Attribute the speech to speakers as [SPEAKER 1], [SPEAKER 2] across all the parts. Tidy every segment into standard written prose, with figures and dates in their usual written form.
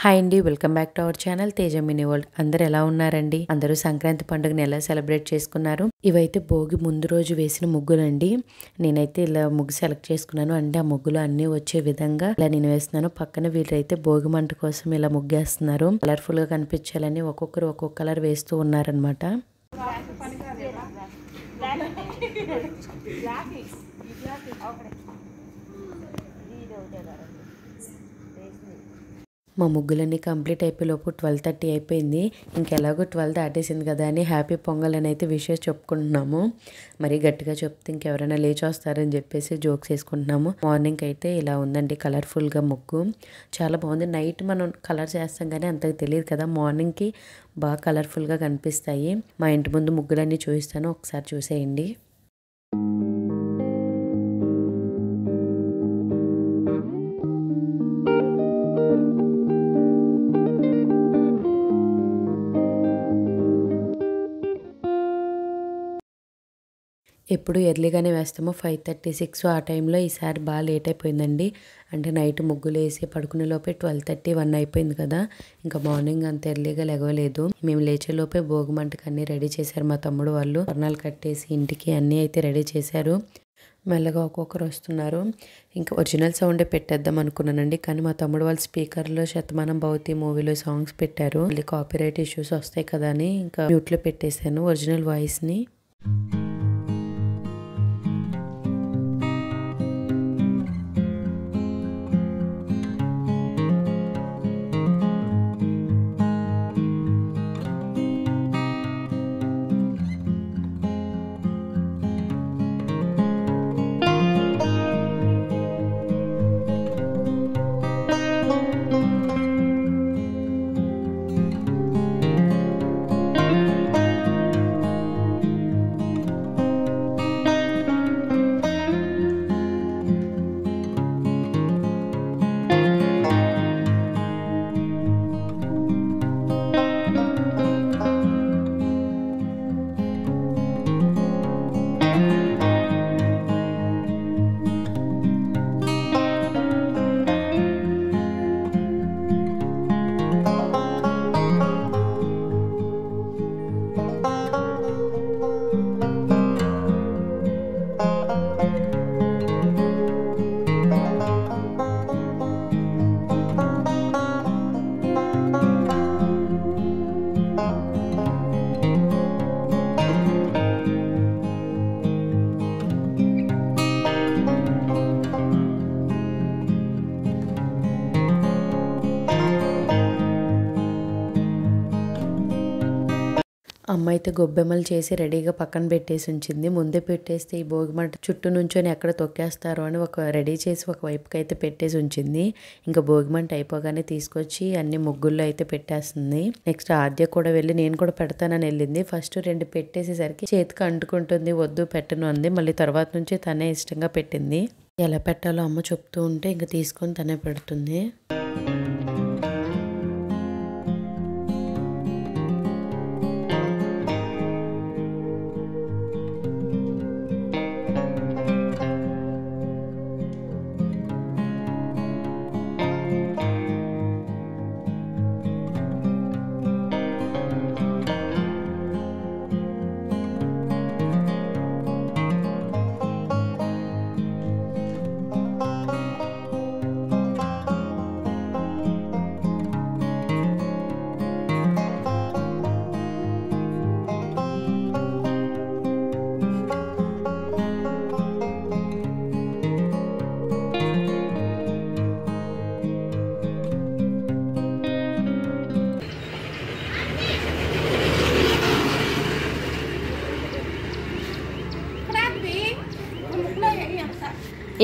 [SPEAKER 1] Hi అండి, welcome back to our channel Teja mini world. అందరు ఎలా ఉన్నారండి? అందరూ సంక్రాంతి పండుగని ఎలా సెలబ్రేట్ చేసుకున్నారు? ఇవైతే భోగి ముందు రోజు వేసిన ముగ్గులండి. నేనైతే ఇలా ముగ్గు సెలెక్ట్ చేసుకున్నాను. అంటే ఆ ముగ్గులు అన్నీ వచ్చే విధంగా ఇలా నేను వేస్తున్నాను. పక్కన వీళ్ళైతే భోగి మంట కోసం ఇలా ముగ్గేస్తున్నారు. కలర్ఫుల్ గా కనిపించాలని ఒక్కొక్కరు ఒక్కొక్క కలర్ వేస్తూ ఉన్నారనమాట. మా ముగ్గులన్నీ కంప్లీట్ అయిపోయేలోపు 12:30 అయిపోయింది. ఇంకెలాగో 12 దాటేసింది కదా అని హ్యాపీ పొంగల్ అని అయితే విషెస్ చెప్పుకుంటున్నాము. మరీ గట్టిగా చెప్తే ఇంకెవరైనా లేచి వస్తారని చెప్పేసి జోక్స్ వేసుకుంటున్నాము. మార్నింగ్ అయితే ఇలా ఉందండి కలర్ఫుల్గా ముగ్గు. చాలా బాగుంది. నైట్ మనం కలర్స్ వేస్తాం కానీ అంతకు తెలియదు కదా, మార్నింగ్కి బాగా కలర్ఫుల్గా కనిపిస్తాయి. మా ఇంటి ముందు ముగ్గులన్నీ చూపిస్తాను, ఒకసారి చూసేయండి. ఎప్పుడు ఎర్లీగానే వేస్తాము, 5:36 ఆ టైంలో. ఈసారి బాగా లేట్ అయిపోయిందండి. అంటే నైట్ ముగ్గులు వేసి పడుకునే లోపే 12:30, 1 అయిపోయింది కదా. ఇంకా మార్నింగ్ అంత ఎర్లీగా లెగవలేదు. మేము లేచే లోపే భోగి మంటకి అన్నీ రెడీ చేశారు మా తమ్ముడు వాళ్ళు. వర్ణాలు కట్టేసి ఇంటికి అన్నీ అయితే రెడీ చేశారు. మెల్లగా ఒక్కొక్కరు వస్తున్నారు. ఇంకా ఒరిజినల్ సౌండే పెట్టేద్దాం అనుకున్నానండి, కానీ మా తమ్ముడు వాళ్ళ స్పీకర్లో శతమానం భవతి మూవీలో సాంగ్స్ పెట్టారు. మళ్ళీ కాపీరైట్ ఇష్యూస్ వస్తాయి కదా అని ఇంకా మ్యూట్లో పెట్టేశాను ఒరిజినల్ వాయిస్ని. అమ్మ అయితే గొబ్బెమ్మలు చేసి రెడీగా పక్కన పెట్టేసి ఉంచింది. ముందే పెట్టేస్తే ఈ భోగి మంట చుట్టూ నుంచొని ఎక్కడ తొక్కేస్తారో అని రెడీ చేసి ఒక వైపుకి అయితే పెట్టేసి ఉంచింది. ఇంకా భోగి మంట అయిపోగానే తీసుకొచ్చి అన్ని ముగ్గుల్లో అయితే పెట్టేస్తుంది. నెక్స్ట్ ఆద్య కూడా వెళ్ళి నేను కూడా పెడతానని వెళ్ళింది. ఫస్ట్ 2 పెట్టేసేసరికి చేతికి అంటుకుంటుంది, వద్దు పెట్టను అంది. మళ్ళీ తర్వాత నుంచి తనే ఇష్టంగా పెట్టింది. ఎలా పెట్టాలో అమ్మ చెప్తూ ఉంటే ఇంకా తీసుకొని తనే పెడుతుంది.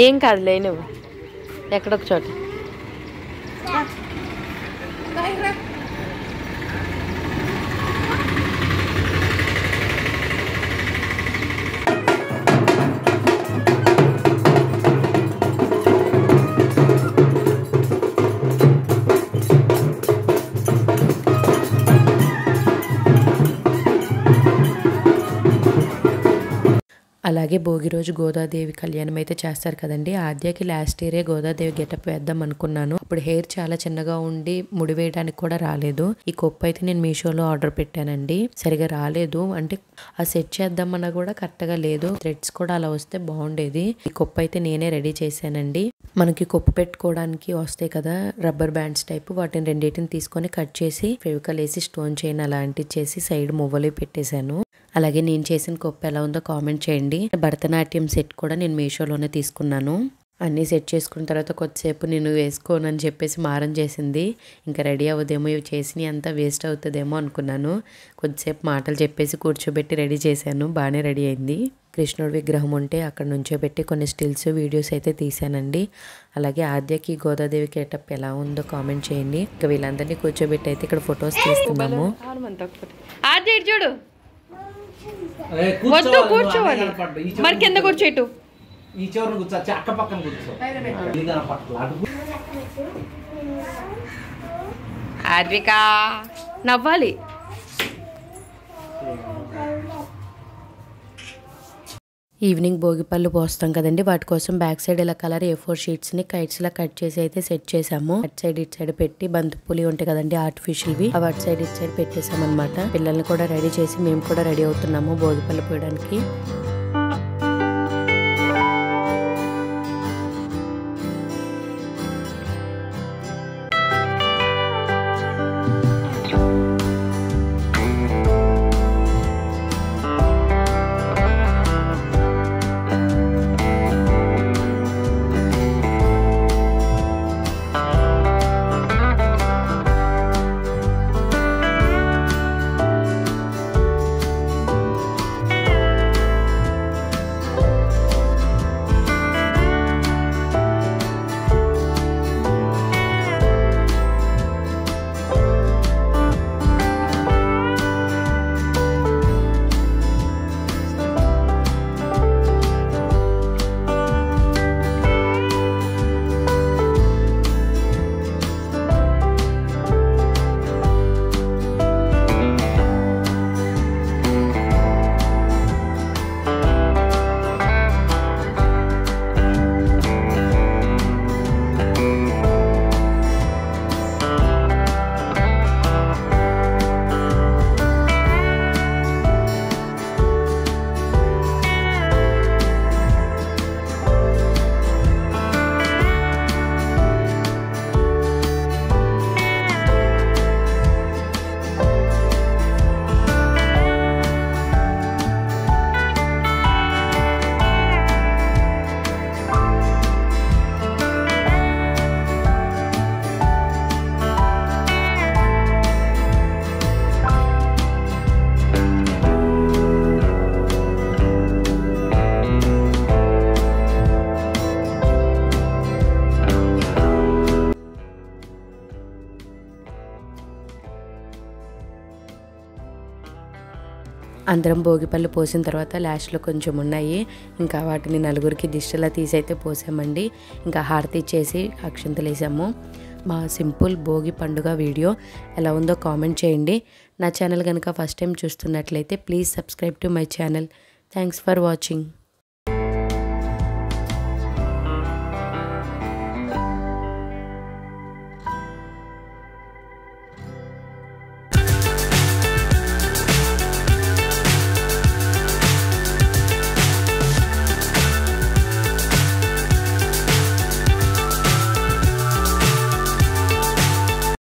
[SPEAKER 1] ఏం కాదులే, నువ్వు ఎక్కడొక చోట అలాగే భోగి రోజు గోదాదేవి కళ్యాణం అయితే చేస్తారు కదండి. ఆద్యకి లాస్ట్ ఇయరే గోదాదేవి గెటప్ వేద్దాం అనుకున్నాను. అప్పుడు హెయిర్ చాలా చిన్నగా ఉండి ముడి వేయడానికి కూడా రాలేదు. ఈ కొప్పు అయితే నేను మీషోలో ఆర్డర్ పెట్టానండి. సరిగా రాలేదు, అంటే ఆ సెట్ చేద్దామన్నా కూడా కరెక్ట్గా లేదు. థ్రెడ్స్ కూడా అలా వస్తే బాగుండేది. ఈ కొప్పు అయితే నేనే రెడీ చేశానండి. మనకి కొప్పు పెట్టుకోవడానికి వస్తాయి కదా రబ్బర్ బ్యాండ్స్ టైప్, వాటిని రెండింటిని తీసుకొని కట్ చేసి ఫెవికల్ వేసి స్టోన్ చైన్ అలా అంటించేసి సైడ్ మువ్వలు పెట్టేశాను. అలాగే నేను చేసిన కొప్పు ఎలా ఉందో కామెంట్ చేయండి. భరతనాట్యం సెట్ కూడా నేను మీషోలోనే తీసుకున్నాను. అన్నీ సెట్ చేసుకున్న తర్వాత కొద్దిసేపు నేను వేసుకోనని చెప్పేసి మారం చేసింది. ఇంకా రెడీ అవ్వదేమో, ఇవి చేసినవి అంతా వేస్ట్ అవుతుందేమో అనుకున్నాను. కొద్దిసేపు మాటలు చెప్పేసి కూర్చోబెట్టి రెడీ చేశాను. బాగానే రెడీ అయింది. కృష్ణుడి విగ్రహం ఉంటే అక్కడ నుంచోబెట్టి కొన్ని స్టిల్స్ వీడియోస్ అయితే తీసానండి. అలాగే ఆద్యకి గోదాదేవి గెటప్ ఎలా ఉందో కామెంట్ చేయండి. ఇంకా వీళ్ళందరినీ కూర్చోబెట్టి అయితే ఇక్కడ ఫొటోస్ తీస్తున్నాము.
[SPEAKER 2] ఆద్య చూడు, వద్దు కూర్చోవాలి, మరి కింద కూర్చోటు.
[SPEAKER 3] ఈ చివరి కూర్చో, అక్క పక్కన కూర్చో.
[SPEAKER 2] ఆద్విక నవ్వాలి.
[SPEAKER 1] ఈవినింగ్ భోగిపళ్ళు పోస్తాం కదండి, వాటి కోసం బ్యాక్ సైడ్ ఇలా కలర్ A4 షీట్స్ని కైట్స్లా కట్ చేసి అయితే సెట్ చేసాము. అటు సైడ్ ఇటు సైడ్ పెట్టి బంతిపూలు ఉంటాయి కదండి ఆర్టిఫిషియల్వి, అవి అటు సైడ్ ఇటు సైడ్ పెట్టేసాం అనమాట. పిల్లల్ని కూడా రెడీ చేసి మేము కూడా రెడీ అవుతున్నాము భోగిపళ్ళు పోయడానికి. అందరం భోగిపళ్ళు పోసిన తర్వాత లాస్ట్లో కొంచెం ఉన్నాయి, ఇంకా వాటిని నలుగురికి దిష్టలా తీసైతే పోసామండి. ఇంకా హారతి ఇచ్చేసి అక్షంతలు వేసాము. మా సింపుల్ భోగి పండుగ వీడియో ఎలా ఉందో కామెంట్ చేయండి. నా ఛానల్ కనుక ఫస్ట్ టైం చూస్తున్నట్లయితే please subscribe to my channel. Thanks for watching.